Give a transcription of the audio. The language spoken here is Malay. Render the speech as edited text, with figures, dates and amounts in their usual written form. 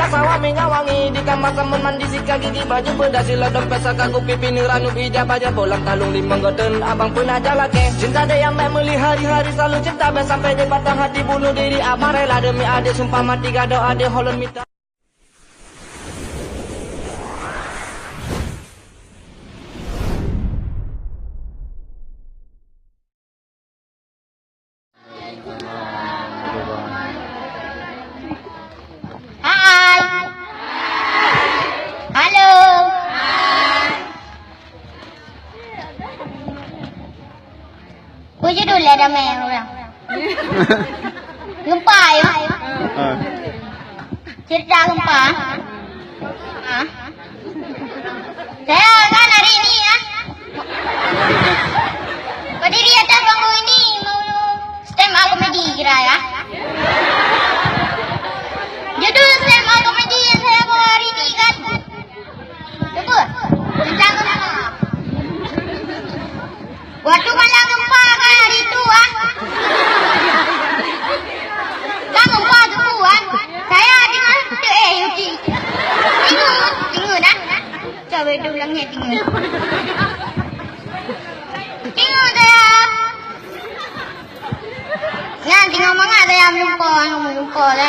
wajah sawah minyak wangi di kamar samun mandi sikat gigi baju bedah sila dompet sakaku pipi niranu ijab aja bolang talung lima goten abang pun aja laki cinta dia yang meli hari-hari selalu cinta sampai di batang hati bunuh diri amarela demi adik sumpah mati gado adik holon minta. Kau je dulu ada main orang. Gempa ya? Cerita gempa. Saya kan hari ini ya. Berdiri atas bangku ini mau stand up komedi kira ya. Judul stand up komedi yang saya bawa hari ini kan. Coba. Tentang gempa. Waktu malam gempa kan hari itu kan gempa tu saya dengar Yuti tengok dah coba itu ulangnya tengok saya ya tengok mana saya lupa lah